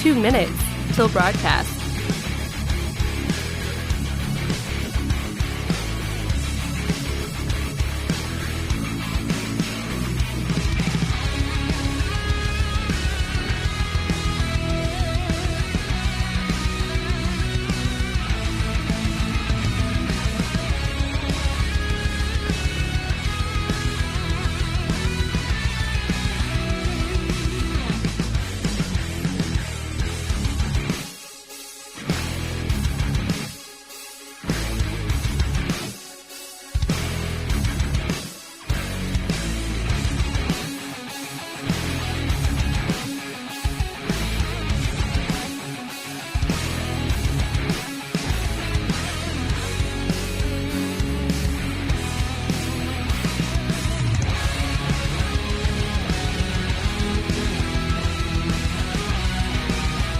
2 minutes till broadcast.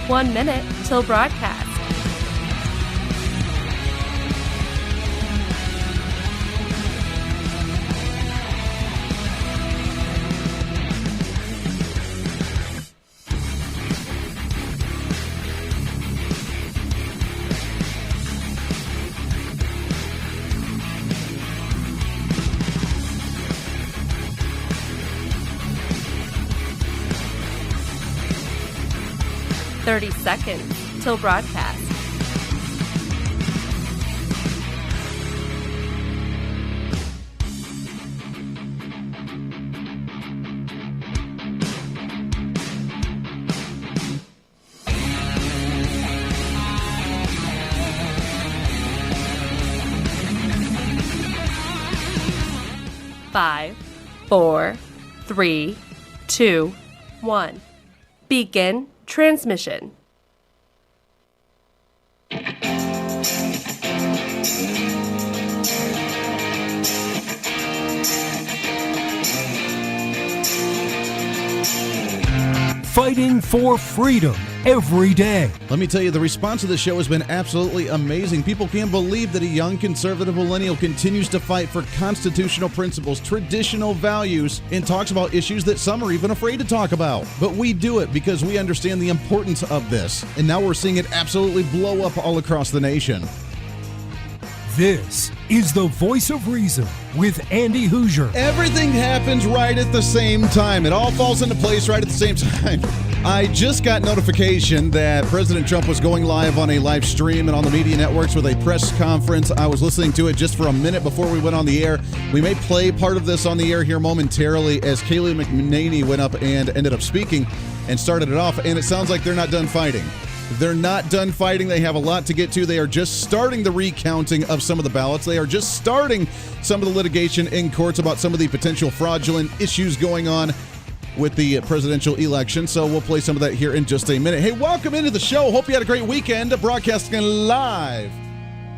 One minute till broadcast. Thirty seconds till broadcast. Five, 4, 3, 2, 1. Begin transmission. Fighting for freedom every day. Let me tell you, the response to the show has been absolutely amazing. People can't believe that a young conservative millennial continues to fight for constitutional principles, traditional values, and talks about issues that some are even afraid to talk about. But we do it because we understand the importance of this. And now we're seeing it absolutely blow up all across the nation. This is the Voice of Reason with Andy Hooser. Everything happens right at the same time. It all falls into place right at the same time. I just got notification that President Trump was going live on a live stream and on the media networks with a press conference. I was listening to it just for a minute before we went on the air. We may play part of this on the air here momentarily as Kayleigh McEnany went up and ended up speaking and started it off. And it sounds like they're not done fighting. They're not done fighting. They have a lot to get to. They are just starting the recounting of some of the ballots. They are just starting some of the litigation in courts about some of the potential fraudulent issues going on with the presidential election. So we'll play some of that here in just a minute. Hey, welcome into the show. Hope you had a great weekend. Broadcasting live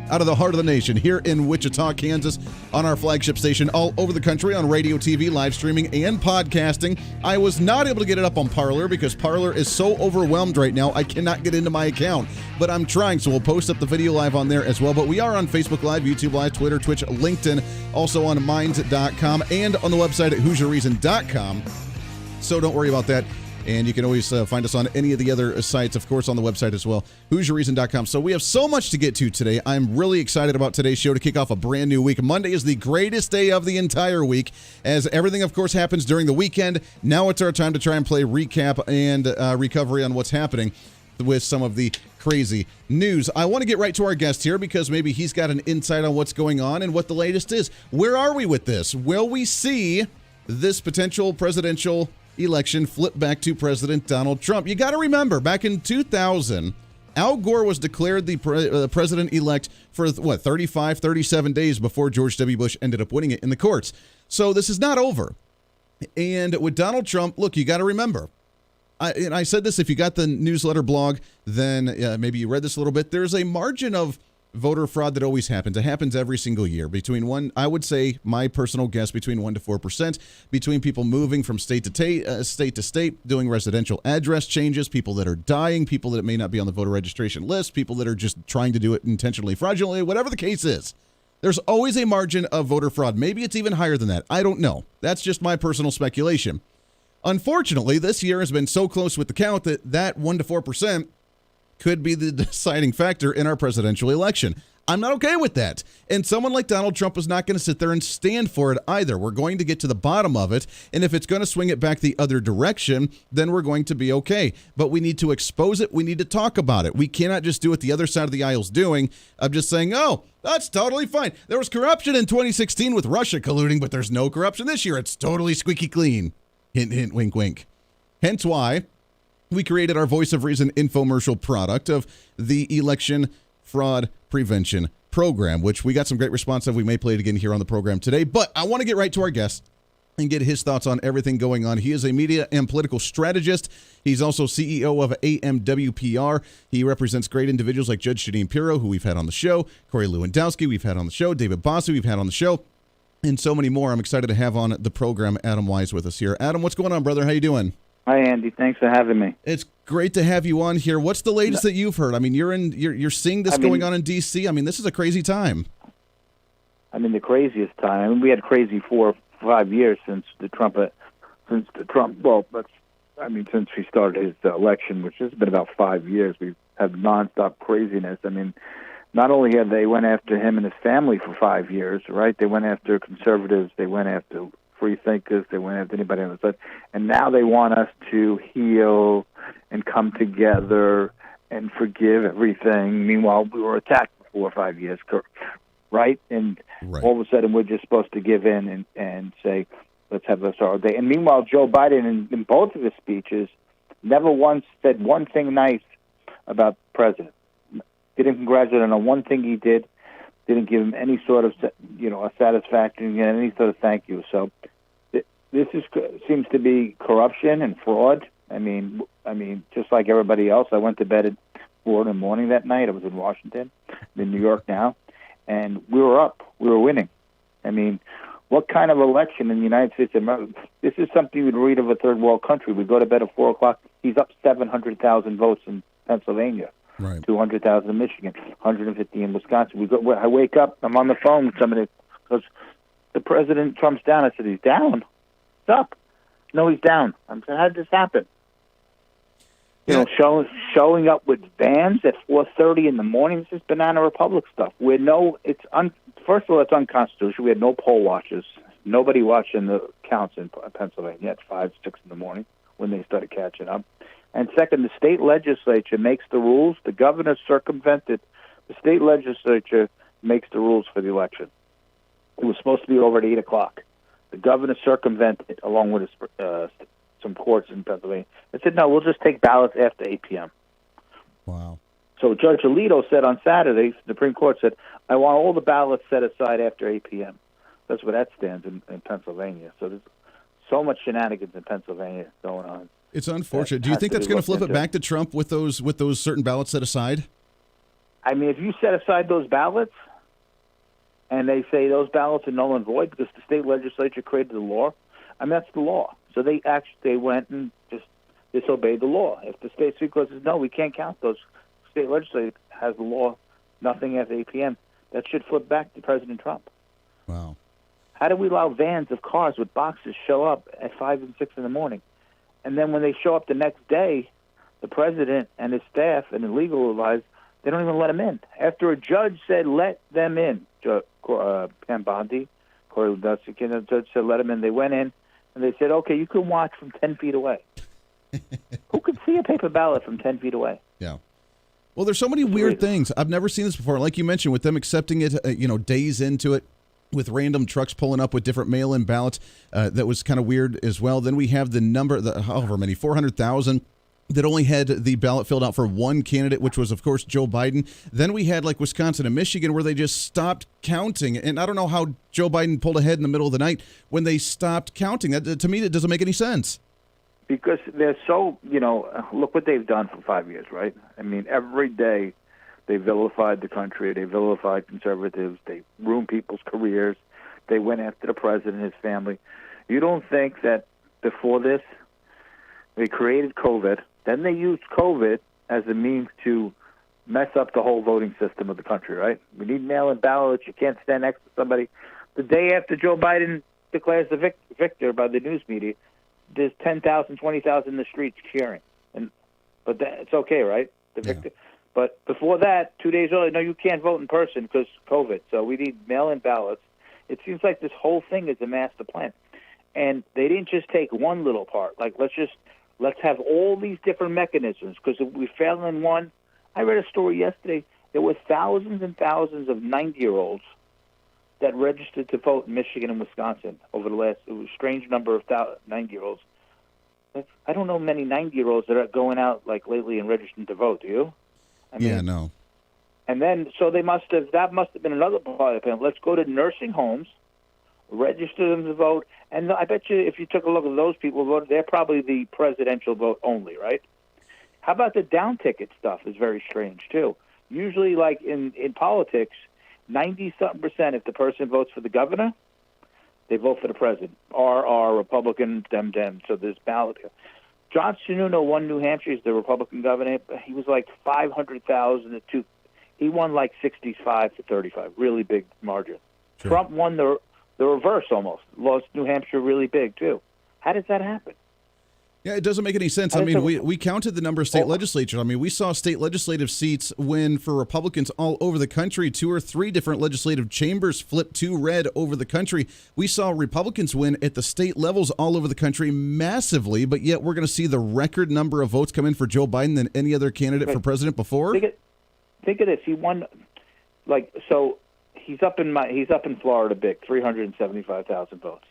out of the heart of the nation here in Wichita, Kansas, on our flagship station all over the country on radio, TV, live streaming, and podcasting. I was not able to get it up on Parler because Parler is so overwhelmed right now, I cannot get into my account. But I'm trying, so we'll post up the video live on there as well. But we are on Facebook Live, YouTube Live, Twitter, Twitch, LinkedIn, also on Minds.com, and on the website at HooserReason.com. So don't worry about that. And you can always find us on any of the other sites, of course, on the website as well, HooserReason.com. So we have so much to get to today. I'm really excited about today's show to kick off a brand new week. Monday is the greatest day of the entire week, as everything, of course, happens during the weekend. Now it's our time to try and play recap and recovery on what's happening with some of the crazy news. I want to get right to our guest here because maybe he's got an insight on what's going on and what the latest is. Where are we with this? Will we see this potential presidential election flip back to President Donald Trump? You got to remember, back in 2000, Al Gore was declared the president-elect for, 35, 37 days before George W. Bush ended up winning it in the courts. So this is not over. And with Donald Trump, look, you got to remember, I said this, if you got the newsletter blog, then maybe you read this a little bit, there's a margin of voter fraud that always happens. It happens every single year. I would say, my personal guess, between 1% to 4%, between people moving from state to state, doing residential address changes, people that are dying, people that may not be on the voter registration list, people that are just trying to do it intentionally, fraudulently, whatever the case is. There's always a margin of voter fraud. Maybe it's even higher than that. I don't know. That's just my personal speculation. Unfortunately, this year has been so close with the count that 1 to 4% could be the deciding factor in our presidential election. I'm not okay with that. And someone like Donald Trump is not going to sit there and stand for it either. We're going to get to the bottom of it. And if it's going to swing it back the other direction, then we're going to be okay. But we need to expose it. We need to talk about it. We cannot just do what the other side of the aisle's doing of just saying, oh, that's totally fine. There was corruption in 2016 with Russia colluding, but there's no corruption this year. It's totally squeaky clean. Hint, hint, wink, wink. Hence why we created our Voice of Reason infomercial product of the Election Fraud Prevention Program, which we got some great response of. We may play it again here on the program today, but I want to get right to our guest and get his thoughts on everything going on. He is a media and political strategist. He's also CEO of AMWPR. He represents great individuals like Judge Shadeen Pirro, who we've had on the show, Corey Lewandowski, we've had on the show, David Bossie, we've had on the show, and so many more. I'm excited to have on the program Adam Wise with us here. Adam, what's going on, brother? How you doing? Hi, Andy. Thanks for having me. It's great to have you on here. What's the latest that you've heard? I mean, you're seeing this going on in D.C. I mean, this is a crazy time. I mean, the craziest time. I mean, we had crazy 4 or 5 years since since he started his election, which has been about 5 years. We've had nonstop craziness. I mean, not only have they went after him and his family for 5 years, right? They went after conservatives. They went after free thinkers. They went after anybody on the side. And now they want us to heal and come together and forgive everything. Meanwhile, we were attacked for 4 or 5 years, right? And all of a sudden, we're just supposed to give in and say, let's have a sorrow day. And meanwhile, Joe Biden, in both of his speeches, never once said one thing nice about the president. Didn't congratulate him on one thing he did. Didn't give him any sort of, a satisfaction, any sort of thank you. So this seems to be corruption and fraud. I mean, just like everybody else, I went to bed at 4 in the morning that night. I was in Washington. I'm in New York now, and we were up. We were winning. I mean, what kind of election in the United States of America? This is something you'd read of a third world country. We go to bed at 4 o'clock. He's up 700,000 votes in Pennsylvania. Right. 200,000 in Michigan, 150 in Wisconsin. I wake up, I'm on the phone with somebody because the president Trump's down. I said, he's down? He's up. No, he's down. I said, how did this happen? Showing up with vans at 4:30 in the morning. This is Banana Republic stuff. First of all, it's unconstitutional. We had no poll watchers. Nobody watching the counts in Pennsylvania at 5, 6 in the morning when they started catching up. And second, the state legislature makes the rules. The governor circumvented. The state legislature makes the rules for the election. It was supposed to be over at 8 o'clock. The governor circumvented, along with some courts in Pennsylvania. They said, no, we'll just take ballots after 8 p.m. Wow. So Judge Alito said on Saturday, the Supreme Court said, I want all the ballots set aside after 8 p.m. That's where that stands in Pennsylvania. So there's so much shenanigans in Pennsylvania going on. It's unfortunate. Do you think that's going to flip it back to Trump with those certain ballots set aside? I mean, if you set aside those ballots and they say those ballots are null and void because the state legislature created the law, I mean, that's the law. So they went and just disobeyed the law. If the state Supreme Court says, no, we can't count those, state legislature has the law, nothing after 8 p.m., that should flip back to President Trump. Wow. How do we allow vans of cars with boxes show up at 5 and 6 in the morning? And then when they show up the next day, the president and his staff and the legal advisors, they don't even let them in. After a judge said, let them in, Pam Bondi, Corey Lewandowski, the judge said, let them in. They went in, and they said, okay, you can watch from 10 feet away. Who could see a paper ballot from 10 feet away? Yeah. Well, there's so many weird things. I've never seen this before. Like you mentioned, with them accepting it, days into it, with random trucks pulling up with different mail-in ballots. That was kind of weird as well. Then we have the number, however many, 400,000 that only had the ballot filled out for one candidate, which was, of course, Joe Biden. Then we had like Wisconsin and Michigan where they just stopped counting. And I don't know how Joe Biden pulled ahead in the middle of the night when they stopped counting. That, to me, it doesn't make any sense. Because they're so, look what they've done for 5 years, right? I mean, every day they vilified the country. They vilified conservatives. They ruined people's careers. They went after the president and his family. You don't think that before this, they created COVID, then they used COVID as a means to mess up the whole voting system of the country, right? We need mail-in ballots. You can't stand next to somebody. The day after Joe Biden declares the victor by the news media, there's 10,000, 20,000 in the streets cheering, but it's okay, right? The victor. But before that, 2 days earlier, no, you can't vote in person because COVID. So we need mail-in ballots. It seems like this whole thing is a master plan, and they didn't just take one little part. Like let's have all these different mechanisms, because if we fail in one, I read a story yesterday. There were thousands and thousands of 90-year-olds that registered to vote in Michigan and Wisconsin over the last. It was a strange number of 90-year-olds. I don't know many 90-year-olds that are going out like lately and registering to vote. Do you? I mean, no. And then, so that must have been another part of the plan. Let's go to nursing homes, register them to vote, and I bet you if you took a look at those people who voted, they're probably the presidential vote only, right? How about the down ticket stuff is very strange, too. Usually, like in politics, 90-something%, if the person votes for the governor, they vote for the president. RR, Republican, Dem. So there's ballot. John Sununu won New Hampshire. He's the Republican governor. He was like 500,000 to 2. He won like 65 to 35, really big margin. Sure. Trump won the reverse almost, lost New Hampshire really big too. How does that happen? Yeah, it doesn't make any sense. I mean, we counted the number of state legislatures. I mean, we saw state legislative seats win for Republicans all over the country. 2 or 3 different legislative chambers flipped to red over the country. We saw Republicans win at the state levels all over the country massively, but yet we're going to see the record number of votes come in for Joe Biden than any other candidate for president before. Think of this. He won, he's up in Florida big, 375,000 votes,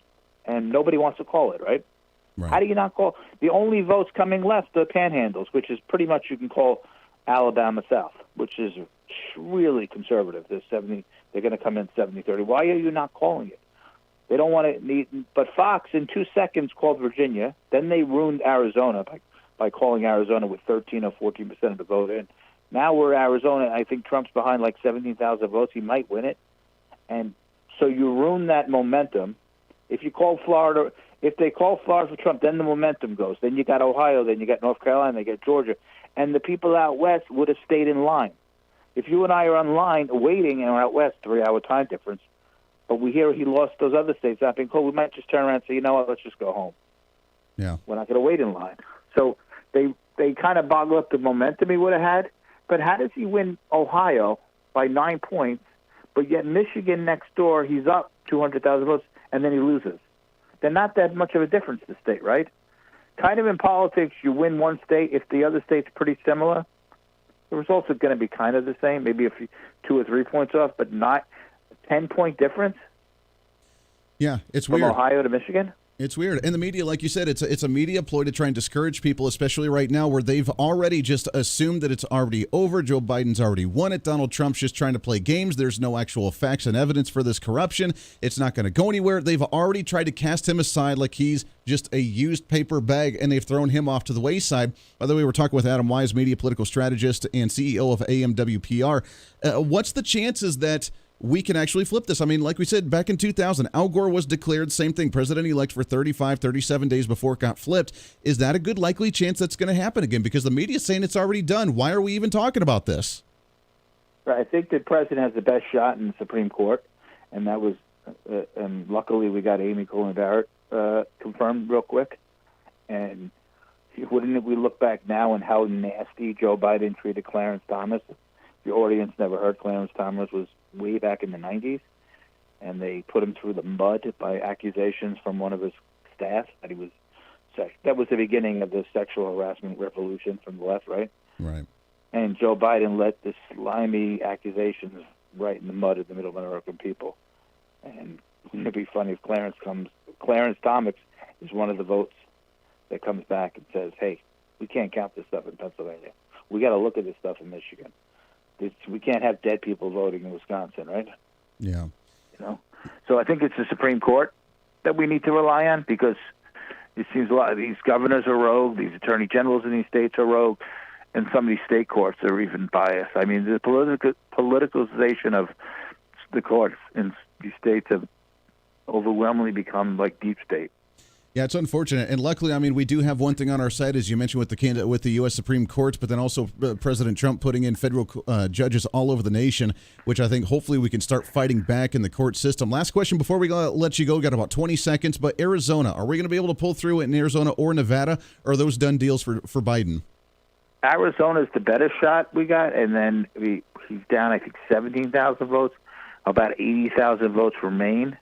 and nobody wants to call it, right? Right. How do you not call? The only votes coming left are panhandles, which is pretty much you can call Alabama South, which is really conservative. They're going to come in 70-30. Why are you not calling it? They don't want to. But Fox in 2 seconds called Virginia. Then they ruined Arizona by calling Arizona with 13 or 14% of the vote in. Now we're Arizona. I think Trump's behind like 17,000 votes. He might win it, and so you ruin that momentum. If you call Florida. If they call Florida for Trump, then the momentum goes. Then you got Ohio, then you got North Carolina, they got Georgia. And the people out west would have stayed in line. If you and I are on line waiting and we're out west, 3-hour time difference, but we hear he lost those other states not being called, we might just turn around and say, you know what, let's just go home. Yeah. We're not going to wait in line. So they kind of boggle up the momentum he would have had. But how does he win Ohio by 9 points, but yet Michigan next door, he's up 200,000 votes, and then he loses? They're not that much of a difference, the state, right? Kind of in politics, you win one state. If the other state's pretty similar, the results are going to be kind of the same, maybe 2 or 3 points off, but not a 10-point difference. Yeah, it's from weird. Ohio to Michigan. It's weird. And the media, like you said, it's a media ploy to try and discourage people, especially right now where they've already just assumed that it's already over. Joe Biden's already won it. Donald Trump's just trying to play games. There's no actual facts and evidence for this corruption. It's not going to go anywhere. They've already tried to cast him aside like he's just a used paper bag, and they've thrown him off to the wayside. By the way, we're talking with Adam Wise, media political strategist and CEO of AMWPR. What's the chances that we can actually flip this? I mean, like we said, back in 2000, Al Gore was declared same thing, president-elect for 35, 37 days before it got flipped. Is that a good likely chance that's going to happen again? Because the media's saying it's already done. Why are we even talking about this? Right. I think the president has the best shot in the Supreme Court, and that was, and luckily we got Amy Coney Barrett confirmed real quick. And wouldn't we look back now and how nasty Joe Biden treated Clarence Thomas? The audience never heard Clarence Thomas was way back in the 90s, and they put him through the mud by accusations from one of his staff that he was that was the beginning of the sexual harassment revolution from the left, right? Right. And Joe Biden let the slimy accusations right in the mud of the middle American people. And it'd be funny if Clarence Thomas is one of the votes that comes back and says, hey, we can't count this stuff in Pennsylvania. We got to look at this stuff in Michigan. We can't have dead people voting in Wisconsin, right? Yeah. You know, so I think it's the Supreme Court that we need to rely on, because it seems a lot of these governors are rogue, these attorney generals in these states are rogue, and some of these state courts are even biased. I mean, the politicalization of the courts in these states have overwhelmingly become like deep state. Yeah, it's unfortunate, and luckily, I mean, we do have one thing on our side, as you mentioned, with the candidate with the U.S. Supreme Court, but then also President Trump putting in federal judges all over the nation, which I think hopefully we can start fighting back in the court system. Last question before we let you go. Got about 20 seconds, but Arizona, are we going to be able to pull through in Arizona or Nevada, or are those done deals for Biden? Arizona's the better shot we got, and then he's down, I think, 17,000 votes. About 80,000 votes for Maine,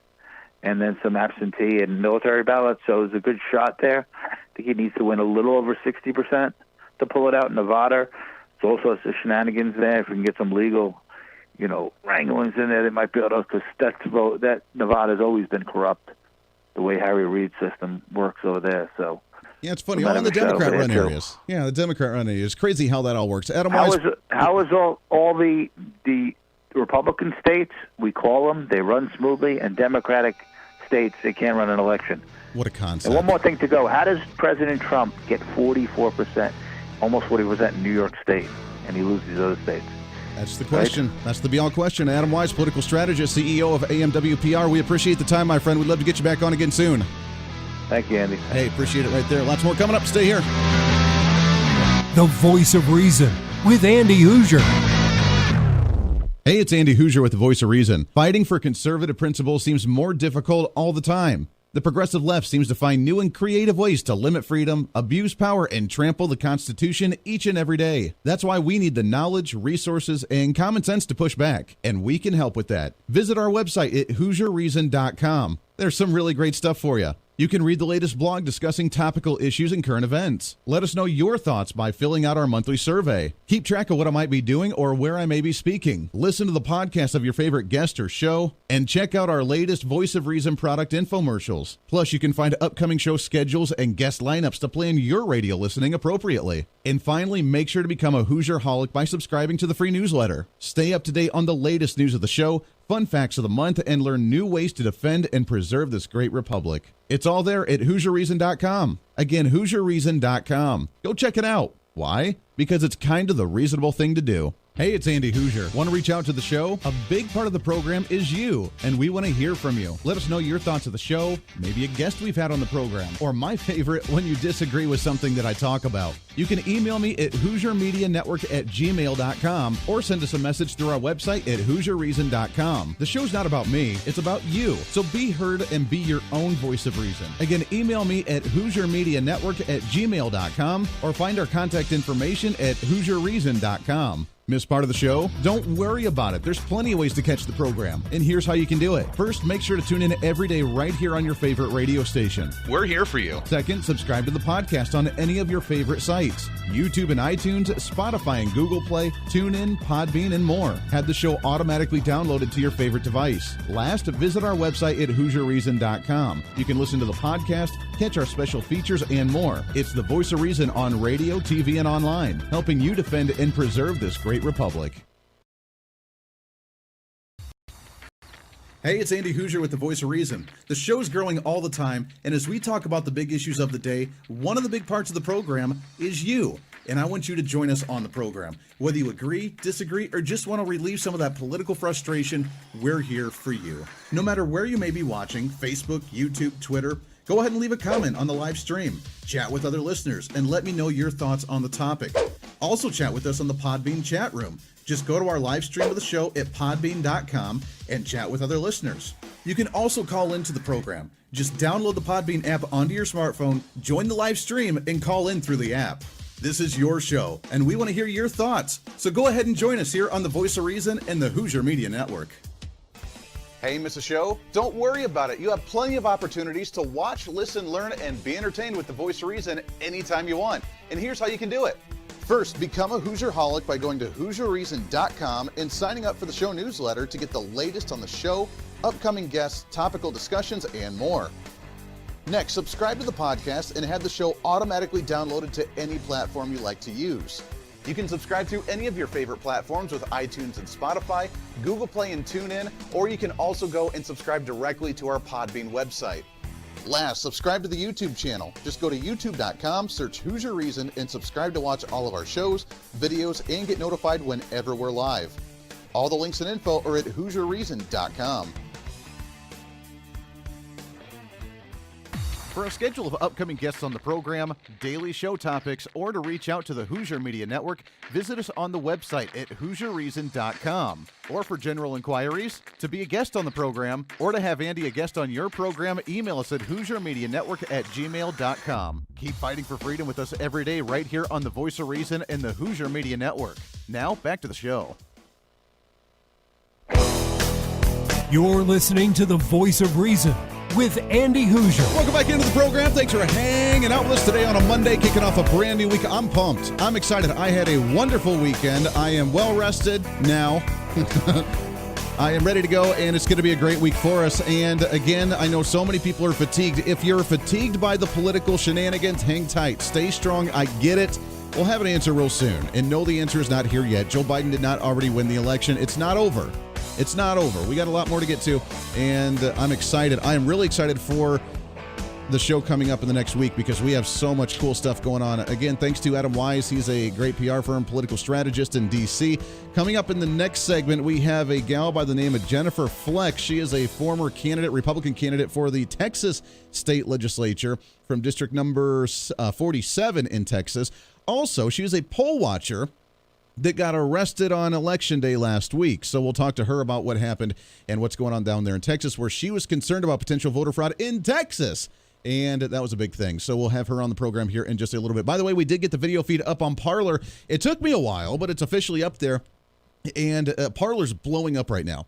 and then some absentee and military ballots. So it's a good shot there. I think he needs to win a little over 60% to pull it out. Nevada, it's also some shenanigans there. If we can get some legal, wranglings in there, they might be able to, because that Nevada's always been corrupt, the way Harry Reid's system works over there. So. Yeah, it's funny. All in the Democrat-run areas. Yeah, the Democrat-run areas. Crazy how that all works. Adam, how is all the Republican states, we call them, they run smoothly, and Democratic states, they can't run an election. What a concept. And one more thing to go. How does President Trump get 44%, almost 40% in New York State, and he loses other states? That's the question. Right? That's the be-all question. Adam Wise, political strategist, CEO of AMWPR. We appreciate the time, my friend. We'd love to get you back on again soon. Thank you, Andy. Hey, appreciate it right there. Lots more coming up. Stay here. The Voice of Reason with Andy Hooser. Hey, it's Andy Hooser with the Voice of Reason. Fighting for conservative principles seems more difficult all the time. The progressive left seems to find new and creative ways to limit freedom, abuse power, and trample the Constitution each and every day. That's why we need the knowledge, resources, and common sense to push back, and we can help with that. Visit our website at HooserReason.com. There's some really great stuff for you. You can read the latest blog discussing topical issues and current events. Let us know your thoughts by filling out our monthly survey. Keep track of what I might be doing or where I may be speaking. Listen to the podcast of your favorite guest or show, and check out our latest Voice of Reason product infomercials. Plus, you can find upcoming show schedules and guest lineups to plan your radio listening appropriately. And finally, make sure to become a Hoosier-holic by subscribing to the free newsletter. Stay up to date on the latest news of the show, fun facts of the month, and learn new ways to defend and preserve this great republic. It's all there at HooserReason.com. Again, HooserReason.com. Go check it out. Why? Because it's kind of the reasonable thing to do. Hey, it's Andy Hooser. Want to reach out to the show? A big part of the program is you, and we want to hear from you. Let us know your thoughts of the show, maybe a guest we've had on the program, or my favorite, when you disagree with something that I talk about. You can email me at HooserMediaNetwork@gmail.com or send us a message through our website at HooserReason.com. The show's not about me, it's about you. So be heard and be your own voice of reason. Again, email me at HooserMediaNetwork@gmail.com or find our contact information at HooserReason.com. Miss part of the show? Don't worry about it. There's plenty of ways to catch the program, and here's how you can do it. First, make sure to tune in every day right here on your favorite radio station. We're here for you. Second, subscribe to the podcast on any of your favorite sites. YouTube and iTunes, Spotify and Google Play, TuneIn, Podbean, and more. Have the show automatically downloaded to your favorite device. Last, visit our website at HooserReason.com. You can listen to the podcast, catch our special features, and more. It's the Voice of Reason on radio, TV, and online, helping you defend and preserve this great republic. Hey, it's Andy Hooser with the Voice of Reason. The show's growing all the time, and as we talk about the big issues of the day, one of the big parts of the program is you. And I want you to join us on the program. Whether you agree, disagree, or just want to relieve some of that political frustration, we're here for you. No matter where you may be watching, Facebook, YouTube, Twitter, go ahead and leave a comment on the live stream. Chat with other listeners and let me know your thoughts on the topic. Also chat with us on the Podbean chat room. Just go to our live stream of the show at podbean.com and chat with other listeners. You can also call into the program. Just download the Podbean app onto your smartphone, join the live stream, and call in through the app. This is your show, and we want to hear your thoughts. So go ahead and join us here on the Voice of Reason and the Hooser Media Network. Hey, miss a show? Don't worry about it. You have plenty of opportunities to watch, listen, learn, and be entertained with the Voice of Reason anytime you want. And here's how you can do it. First, become a Hoosier-holic by going to HooserReason.com and signing up for the show newsletter to get the latest on the show, upcoming guests, topical discussions, and more. Next, subscribe to the podcast and have the show automatically downloaded to any platform you like to use. You can subscribe through any of your favorite platforms with iTunes and Spotify, Google Play and TuneIn, or you can also go and subscribe directly to our Podbean website. Last, subscribe to the YouTube channel. Just go to youtube.com, search Hoosier Reason, and subscribe to watch all of our shows, videos, and get notified whenever we're live. All the links and info are at HooserReason.com. For a schedule of upcoming guests on the program, daily show topics, or to reach out to the Hooser Media Network, visit us on the website at HooserReason.com. Or for general inquiries, to be a guest on the program, or to have Andy a guest on your program, email us at HooserMediaNetwork@gmail.com. Keep fighting for freedom with us every day right here on the Voice of Reason and the Hooser Media Network. Now, back to the show. You're listening to the Voice of Reason with Andy Hooser. Welcome back into the program. Thanks for hanging out with us today on a Monday, kicking off a brand new week. I'm pumped. I'm excited. I had a wonderful weekend. I am well rested now. I am ready to go, and it's going to be a great week for us. And again, I know so many people are fatigued. If you're fatigued by the political shenanigans, hang tight. Stay strong. I get it. We'll have an answer real soon. And no, the answer is not here yet. Joe Biden did not already win the election. It's not over. It's not over. We got a lot more to get to, and I'm excited. I am really excited for the show coming up in the next week because we have so much cool stuff going on. Again, thanks to Adam Wise. He's a great PR firm, political strategist in D.C. Coming up in the next segment, we have a gal by the name of Jennifer Fleck. She is a former candidate, Republican candidate for the Texas state legislature from district number 47 in Texas. Also, she is a poll watcher that got arrested on Election Day last week. So we'll talk to her about what happened and what's going on down there in Texas, where she was concerned about potential voter fraud in Texas. And that was a big thing. So we'll have her on the program here in just a little bit. By the way, we did get the video feed up on Parler. It took me a while, but it's officially up there. And Parler's blowing up right now.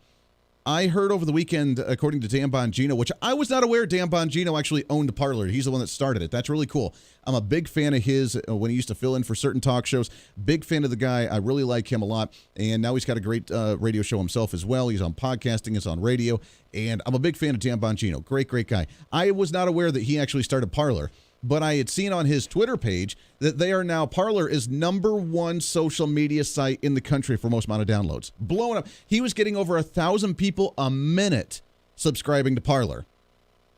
I heard over the weekend, according to Dan Bongino, which I was not aware Dan Bongino actually owned Parler. He's the one that started it. That's really cool. I'm a big fan of his when he used to fill in for certain talk shows. Big fan of the guy. I really like him a lot. And now he's got a great radio show himself as well. He's on podcasting. He's on radio. And I'm a big fan of Dan Bongino. Great, great guy. I was not aware that he actually started Parler. But I had seen on his Twitter page that they are now, Parler is #1 social media site in the country for most amount of downloads. Blowing up. He was getting over 1,000 people a minute subscribing to Parler.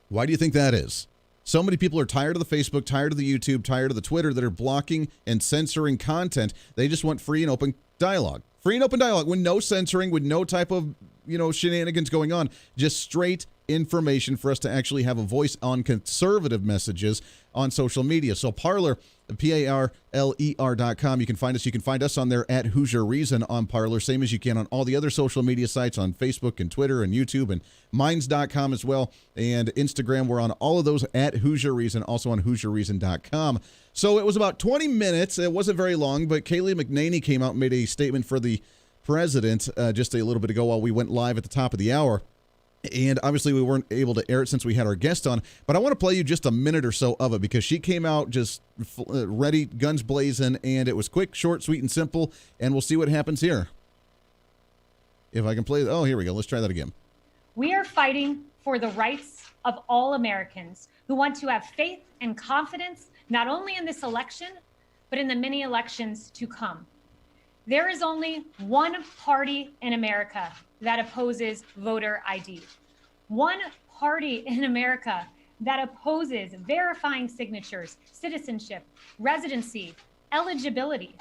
Why do you think that is? So many people are tired of the Facebook, tired of the YouTube, tired of the Twitter that are blocking and censoring content. They just want free and open dialogue. Free and open dialogue with no censoring, with no type of, shenanigans going on. Just straight information for us to actually have a voice on conservative messages on social media. So Parler, Parler.com. You can find us. You can find us on there at Hooser Reason on Parler, same as you can on all the other social media sites on Facebook and Twitter and YouTube and Minds.com as well. And Instagram, we're on all of those at Hooser Reason, also on HooserReason.com. So it was about 20 minutes. It wasn't very long, but Kayleigh McEnany came out and made a statement for the president just a little bit ago while we went live at the top of the hour. And obviously we weren't able to air it since we had our guest on, but I want to play you just a minute or so of it because she came out just ready, guns blazing, and it was quick, short, sweet, and simple, and we'll see what happens here. If I can play, oh, here we go. Let's try that again. We are fighting for the rights of all Americans who want to have faith and confidence, not only in this election, but in the many elections to come. There is only one party in America that opposes voter ID. One party in America that opposes verifying signatures, citizenship, residency, eligibility.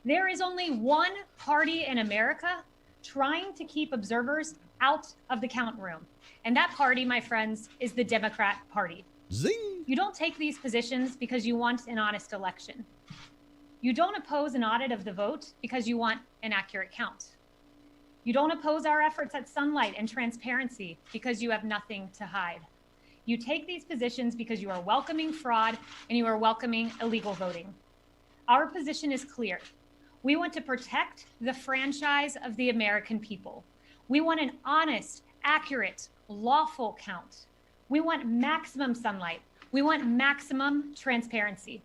There is only one party in America trying to keep observers out of the count room. And that party, my friends, is the Democrat Party. Zing! You don't take these positions because you want an honest election. You don't oppose an audit of the vote because you want an accurate count. You don't oppose our efforts at sunlight and transparency because you have nothing to hide. You take these positions because you are welcoming fraud and you are welcoming illegal voting. Our position is clear. We want to protect the franchise of the American people. We want an honest, accurate, lawful count. We want maximum sunlight. We want maximum transparency.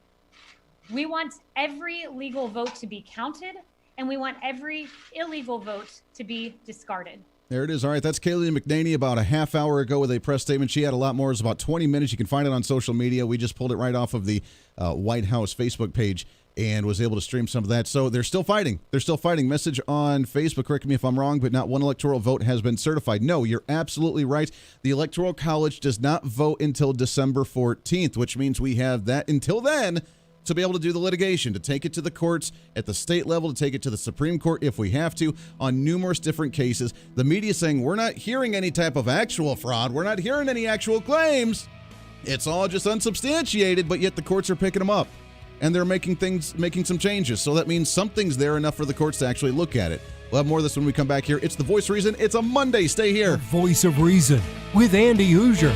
We want every legal vote to be counted, and we want every illegal vote to be discarded. There it is. All right, that's Kayleigh McEnany about a half hour ago with a press statement. She had a lot more. It's about 20 minutes. You can find it on social media. We just pulled it right off of the White House Facebook page and was able to stream some of that. So they're still fighting. They're still fighting. Message on Facebook, correct me if I'm wrong, but not one electoral vote has been certified. No, you're absolutely right. The Electoral College does not vote until December 14th, which means we have that until then to be able to do the litigation, to take it to the courts at the state level, to take it to the Supreme Court if we have to, on numerous different cases. The media saying we're not hearing any type of actual fraud. We're not hearing any actual claims. It's all just unsubstantiated, but yet the courts are picking them up. And they're making some changes. So that means something's there enough for the courts to actually look at it. We'll have more of this when we come back here. It's The Voice of Reason. It's a Monday. Stay here. The Voice of Reason with Andy Hooser.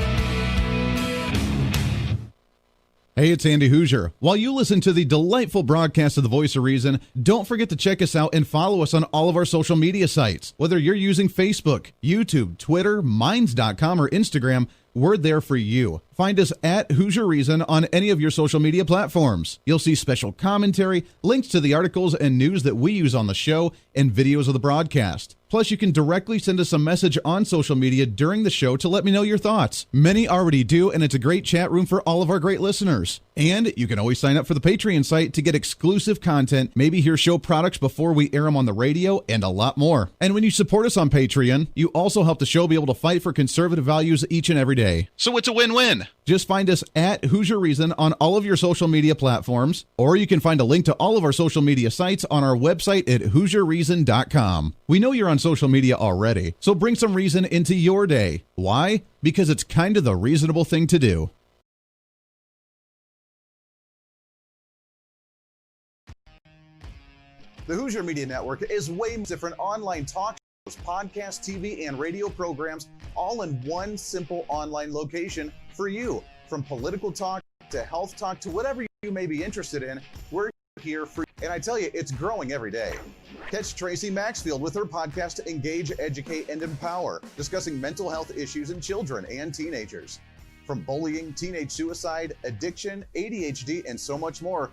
Hey, it's Andy Hooser. While you listen to the delightful broadcast of The Voice of Reason, don't forget to check us out and follow us on all of our social media sites. Whether you're using Facebook, YouTube, Twitter, Minds.com, or Instagram, we're there for you. Find us at Hooser Reason on any of your social media platforms. You'll see special commentary, links to the articles and news that we use on the show, and videos of the broadcast. Plus, you can directly send us a message on social media during the show to let me know your thoughts. Many already do, and it's a great chat room for all of our great listeners. And you can always sign up for the Patreon site to get exclusive content, maybe hear show products before we air them on the radio, and a lot more. And when you support us on Patreon, you also help the show be able to fight for conservative values each and every day. So it's a win-win. Just find us at Hooser Reason on all of your social media platforms, or you can find a link to all of our social media sites on our website at HooserReason.com. We know you're on social media already, so bring some reason into your day. Why? Because it's kind of the reasonable thing to do. The Hooser Media Network is way different online talk shows, podcasts, TV, and radio programs, all in one simple online location for you. From political talk to health talk to whatever you may be interested in, we're here for you. And I tell you, it's growing every day. Catch Tracy Maxfield with her podcast, Engage, Educate, and Empower, discussing mental health issues in children and teenagers. From bullying, teenage suicide, addiction, ADHD, and so much more.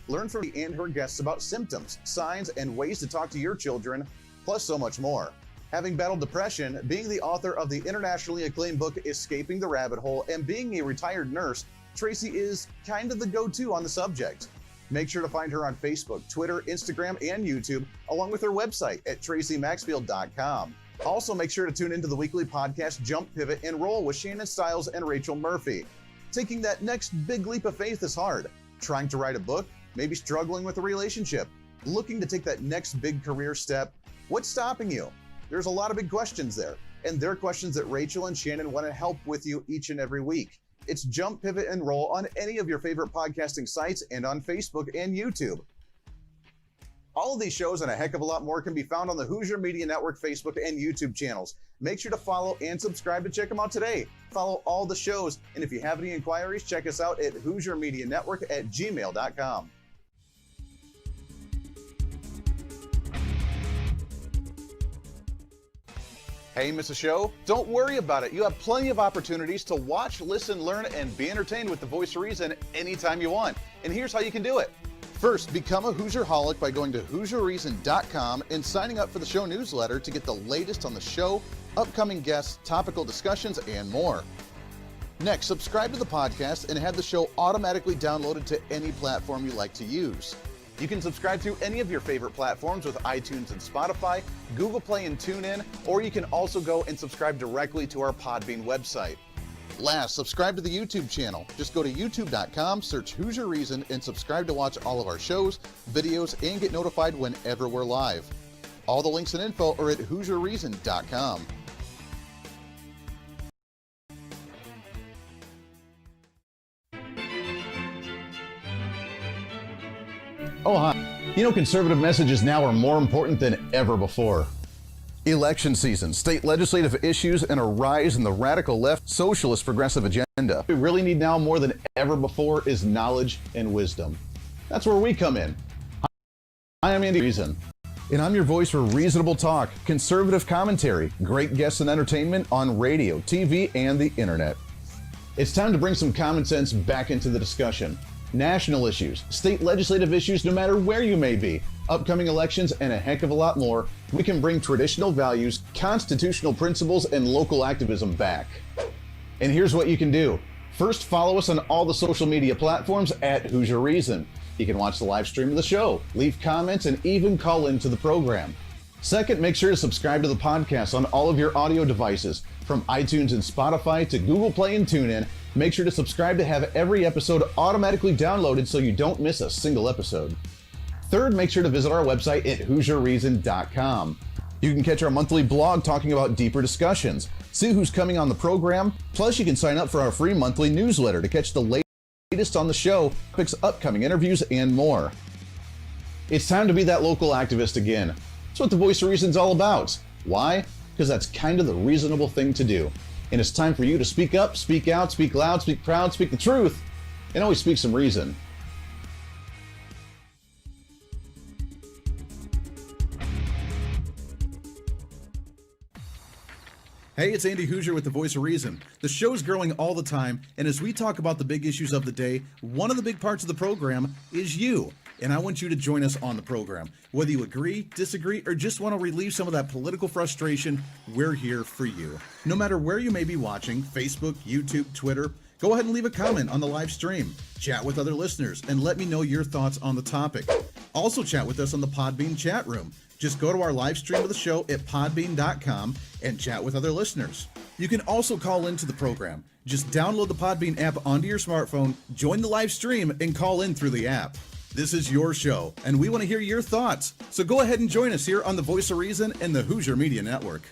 Learn from me and her guests about symptoms, signs, and ways to talk to your children, plus so much more. Having battled depression, being the author of the internationally acclaimed book Escaping the Rabbit Hole, and being a retired nurse, Tracy is kind of the go-to on the subject. Make sure to find her on Facebook, Twitter, Instagram, and YouTube, along with her website at tracymaxfield.com. Also, make sure to tune into the weekly podcast Jump, Pivot, and Roll with Shannon Stiles and Rachel Murphy. Taking that next big leap of faith is hard. Trying to write a book, maybe struggling with a relationship, looking to take that next big career step. What's stopping you? There's a lot of big questions there, and they're questions that Rachel and Shannon want to help with you each and every week. It's Jump, Pivot, and Roll on any of your favorite podcasting sites and on Facebook and YouTube. All of these shows and a heck of a lot more can be found on the Hooser Media Network Facebook and YouTube channels. Make sure to follow and subscribe to check them out today. Follow all the shows, and if you have any inquiries, check us out at HooserMediaNetwork@gmail.com. Hey, miss a show? Don't worry about it. You have plenty of opportunities to watch, listen, learn, and be entertained with The Voice of Reason anytime you want. And here's how you can do it. First, become a Hooserholic by going to HooserReason.com and signing up for the show newsletter to get the latest on the show, upcoming guests, topical discussions, and more. Next, subscribe to the podcast and have the show automatically downloaded to any platform you like to use. You can subscribe through any of your favorite platforms with iTunes and Spotify, Google Play and TuneIn, or you can also go and subscribe directly to our Podbean website. Last, subscribe to the YouTube channel. Just go to youtube.com, search Hooser Reason, and subscribe to watch all of our shows, videos, and get notified whenever we're live. All the links and info are at HooserReason.com. Oh, hi. You know, conservative messages now are more important than ever before. Election season, state legislative issues, and a rise in the radical left socialist progressive agenda. What we really need now more than ever before is knowledge and wisdom. That's where we come in. I am Andy Reason, and I'm your voice for reasonable talk, conservative commentary, great guests and entertainment on radio, TV, and the internet. It's time to bring some common sense back into the discussion. National issues, state legislative issues, no matter where you may be, upcoming elections, and a heck of a lot more, we can bring traditional values, constitutional principles, and local activism back. And here's what you can do. First, follow us on all the social media platforms at Hooser Reason. You can watch the live stream of the show, leave comments, and even call into the program. Second, make sure to subscribe to the podcast on all of your audio devices, from iTunes and Spotify to Google Play and TuneIn. Make sure to subscribe to have every episode automatically downloaded so you don't miss a single episode. Third, make sure to visit our website at HooserReason.com. You can catch our monthly blog talking about deeper discussions, See who's coming on the program. Plus, you can sign up for our free monthly newsletter to catch the latest on the show, topics, upcoming interviews, and more. It's time to be that local activist again. That's what the Voice of Reason's all about. Why? Because that's kind of the reasonable thing to do. And it's time for you to speak up, speak out, speak loud, speak proud, speak the truth, and always speak some reason. Hey, it's Andy Hooser with the Voice of Reason. The show's growing all the time, and as we talk about the big issues of the day, one of the big parts of the program is you. And I want you to join us on the program. Whether you agree, disagree, or just want to relieve some of that political frustration, we're here for you. No matter where you may be watching, Facebook, YouTube, Twitter, go ahead and leave a comment on the live stream. Chat with other listeners and let me know your thoughts on the topic. Also chat with us on the Podbean chat room. Just go to our live stream of the show at podbean.com and chat with other listeners. You can also call into the program. Just download the Podbean app onto your smartphone, join the live stream, and call in through the app. This is your show, and we want to hear your thoughts. So go ahead and join us here on the Voice of Reason and the Hooser Media Network.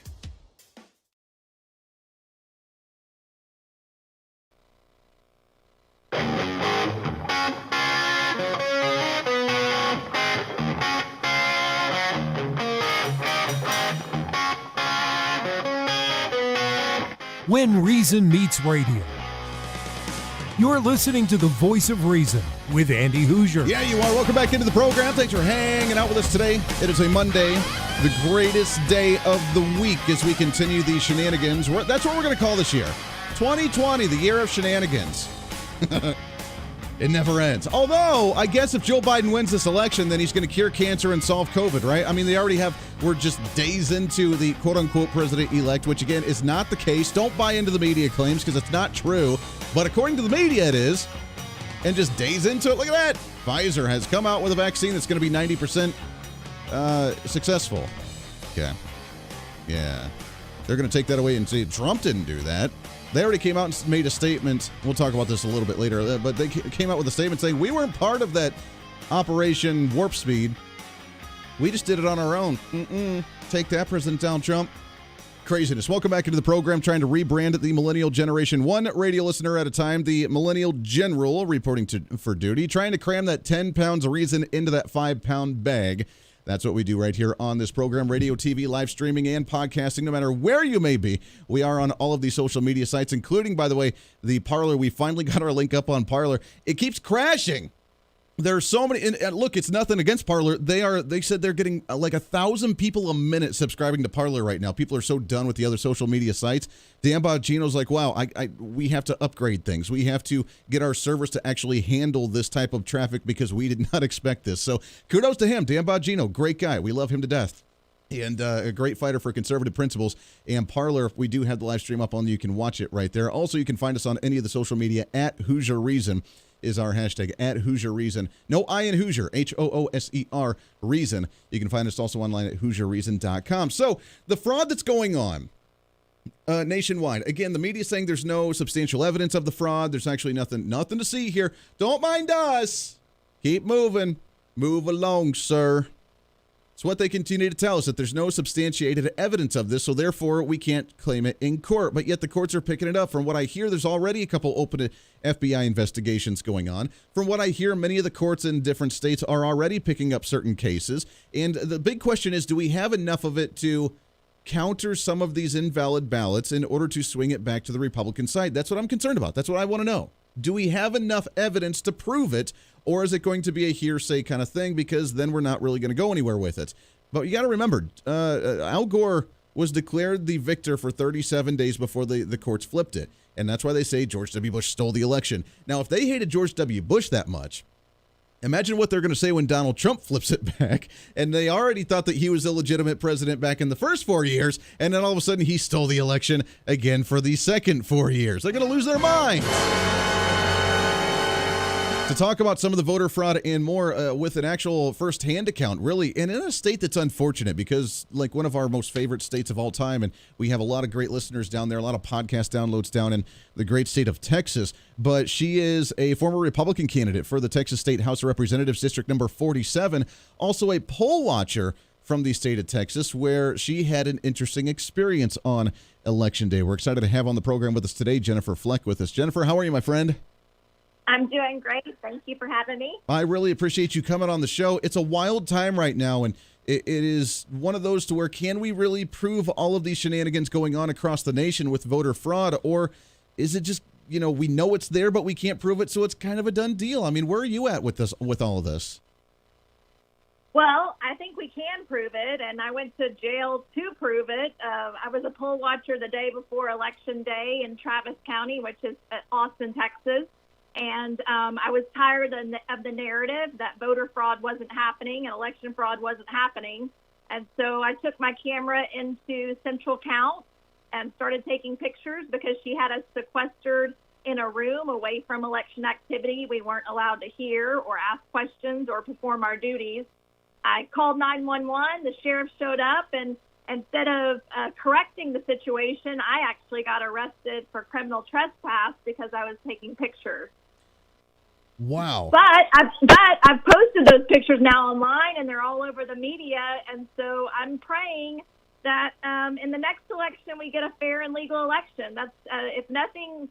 When Reason Meets Radio. You're listening to the Voice of Reason with Andy Hooser. Yeah, you are. Welcome back into the program. Thanks for hanging out with us today. It is a Monday, the greatest day of the week as we continue these shenanigans. That's what we're going to call this year. 2020, the year of shenanigans. It never ends. Although, I guess if Joe Biden wins this election, then he's going to cure cancer and solve COVID, right? I mean, we're just days into the quote-unquote president-elect, which, again, is not the case. Don't buy into the media claims because it's not true. But according to the media, it is. And just days into it, look at that. Pfizer has come out with a vaccine that's going to be 90% successful. Okay. Yeah. They're going to take that away and say Trump didn't do that. They already came out and made a statement. We'll talk about this a little bit later, but they came out with a statement saying we weren't part of that Operation Warp Speed. We just did it on our own. Take that, President Donald Trump. Craziness. Welcome back into the program, trying to rebrand it the Millennial Generation, one radio listener at a time. The Millennial General reporting for duty, trying to cram that 10 pounds of reason into that 5-pound bag. That's what we do right here on this program, radio, TV, live streaming, and podcasting, no matter where you may be. We are on all of these social media sites, including, by the way, the Parler. We finally got our link up on Parler. It keeps crashing. There are so many, and look, it's nothing against Parler. They said they're getting like 1,000 people a minute subscribing to Parler right now. People are so done with the other social media sites. Dan Bongino's like, wow, we have to upgrade things. We have to get our servers to actually handle this type of traffic because we did not expect this. So kudos to him, Dan Bongino, great guy. We love him to death. And a great fighter for conservative principles. And Parler, we do have the live stream up on. You can watch it right there. Also, you can find us on any of the social media at Hooser Reason. Is our hashtag at Hooser Reason. No I in Hooser, Hooser Reason. You can find us also online at HooserReason.com. So the fraud that's going on nationwide. Again, the media is saying there's no substantial evidence of the fraud. There's actually nothing to see here. Don't mind us. Keep moving. Move along, sir. It's what they continue to tell us, that there's no substantiated evidence of this, so therefore we can't claim it in court. But yet the courts are picking it up. From what I hear, there's already a couple open FBI investigations going on. From what I hear, many of the courts in different states are already picking up certain cases. And the big question is, do we have enough of it to counter some of these invalid ballots in order to swing it back to the Republican side? That's what I'm concerned about. That's what I want to know. Do we have enough evidence to prove it, or is it going to be a hearsay kind of thing? Because then we're not really going to go anywhere with it. But you got to remember, Al Gore was declared the victor for 37 days before the courts flipped it. And that's why they say George W. Bush stole the election. Now, if they hated George W. Bush that much, imagine what they're going to say when Donald Trump flips it back. And they already thought that he was a legitimate president back in the first 4 years. And then all of a sudden he stole the election again for the second 4 years. They're going to lose their minds. To talk about some of the voter fraud and more with an actual first-hand account, really, and in a state that's unfortunate because, like, one of our most favorite states of all time, and we have a lot of great listeners down there, a lot of podcast downloads down in the great state of Texas, but she is a former Republican candidate for the Texas State House of Representatives, District number 47, also a poll watcher from the state of Texas, where she had an interesting experience on Election Day. We're excited to have on the program with us today Jennifer Fleck with us. Jennifer, how are you, my friend? I'm doing great. Thank you for having me. I really appreciate you coming on the show. It's a wild time right now, and it is one of those to where can we really prove all of these shenanigans going on across the nation with voter fraud, or is it just, we know it's there, but we can't prove it, so it's kind of a done deal? I mean, where are you at with this, with all of this? Well, I think we can prove it, and I went to jail to prove it. I was a poll watcher the day before Election Day in Travis County, which is Austin, Texas, and I was tired of the narrative that voter fraud wasn't happening and election fraud wasn't happening, and so I took my camera into Central Count and started taking pictures because she had us sequestered in a room away from election activity. We weren't allowed to hear or ask questions or perform our duties. I called 911. The sheriff showed up, and instead of correcting the situation, I actually got arrested for criminal trespass because I was taking pictures. Wow. But I've posted those pictures now online, and they're all over the media, and so I'm praying that in the next election we get a fair and legal election. That's if nothing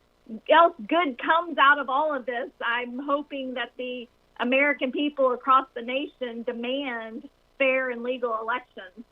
else good comes out of all of this, I'm hoping that the American people across the nation demand fair and legal elections.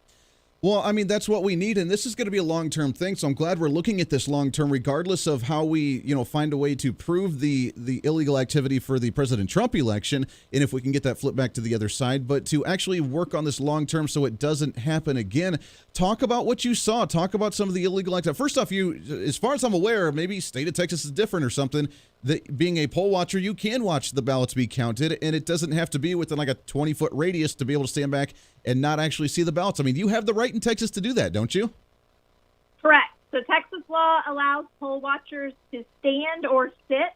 Well, I mean, that's what we need, and this is going to be a long-term thing, so I'm glad we're looking at this long-term, regardless of how we, find a way to prove the illegal activity for the President Trump election, and if we can get that flipped back to the other side, but to actually work on this long-term so it doesn't happen again. Talk about what you saw. Talk about some of the illegal activity. First off, as far as I'm aware, maybe state of Texas is different or something, that being a poll watcher, you can watch the ballots be counted, and it doesn't have to be within like a 20-foot radius to be able to stand back and not actually see the ballots. I mean, you have the right in Texas to do that, don't you? Correct. So Texas law allows poll watchers to stand or sit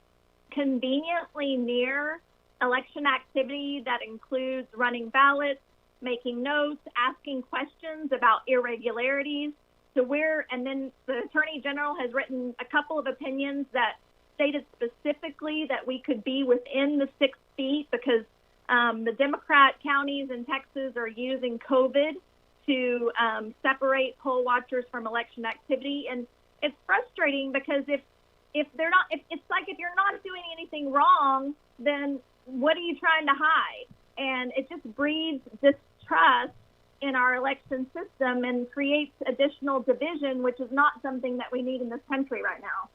conveniently near election activity that includes running ballots, making notes, asking questions about irregularities. And then the Attorney General has written a couple of opinions that stated specifically that we could be within the 6 feet because the Democrat counties in Texas are using COVID to separate poll watchers from election activity. And it's frustrating because if you're not doing anything wrong, then what are you trying to hide? And it just breeds distrust in our election system and creates additional division, which is not something that we need in this country right now.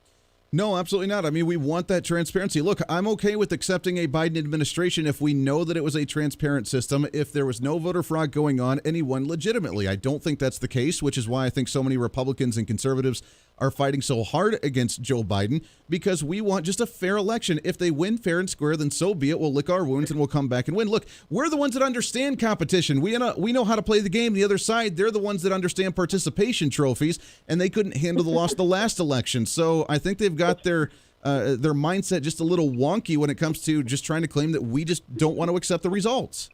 No, absolutely not. I mean, we want that transparency. Look, I'm okay with accepting a Biden administration if we know that it was a transparent system, if there was no voter fraud going on, anyone legitimately. I don't think that's the case, which is why I think so many Republicans and conservatives are fighting so hard against Joe Biden, because we want just a fair election. If they win fair and square, then so be it. We'll lick our wounds and we'll come back and win. Look, we're the ones that understand competition. We know how to play the game. The other side, they're the ones that understand participation trophies, and they couldn't handle the loss of the last election. So I think they've got their mindset just a little wonky when it comes to just trying to claim that we just don't want to accept the results.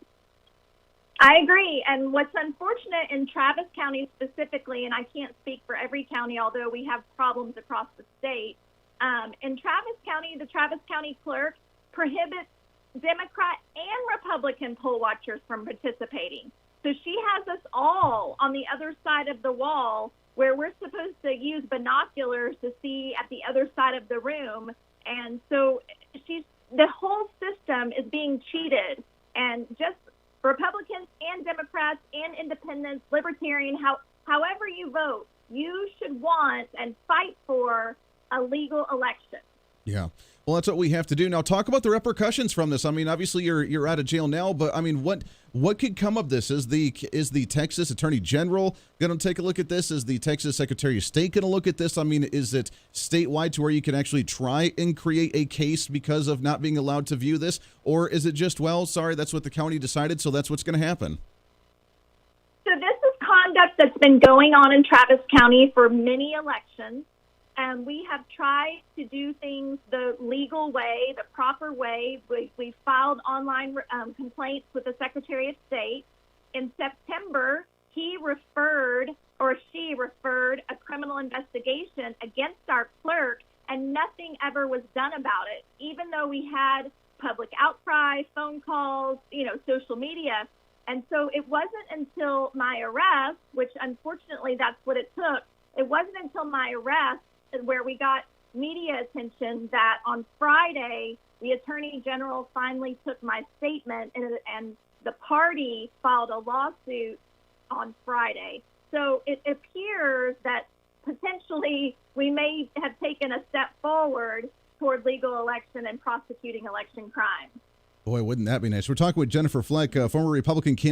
I agree. And what's unfortunate in Travis County specifically, and I can't speak for every county, although we have problems across the state, in Travis County, the Travis County clerk prohibits Democrat and Republican poll watchers from participating. So she has us all on the other side of the wall where we're supposed to use binoculars to see at the other side of the room. And so the whole system is being cheated. And just Republicans and Democrats and independents, libertarian, however you vote, you should want and fight for a legal election. Yeah. Well, that's what we have to do. Now, talk about the repercussions from this. I mean, obviously you're out of jail now, but I mean, what could come of this? Is the Texas Attorney General going to take a look at this? Is the Texas Secretary of State going to look at this? I mean, is it statewide to where you can actually try and create a case because of not being allowed to view this? Or is it just, well, sorry, that's what the county decided, so that's what's going to happen? So this is conduct that's been going on in Travis County for many elections. And we have tried to do things the legal way, the proper way. We filed online complaints with the Secretary of State. In September, she referred a criminal investigation against our clerk, and nothing ever was done about it, even though we had public outcry, phone calls, social media. And so it wasn't until my arrest, which unfortunately that's what it took, it wasn't until my arrest where we got media attention that on Friday, the Attorney General finally took my statement and the party filed a lawsuit on Friday. So it appears that potentially we may have taken a step forward toward legal election and prosecuting election crimes. Boy, wouldn't that be nice? We're talking with Jennifer Fleck, former Republican candidate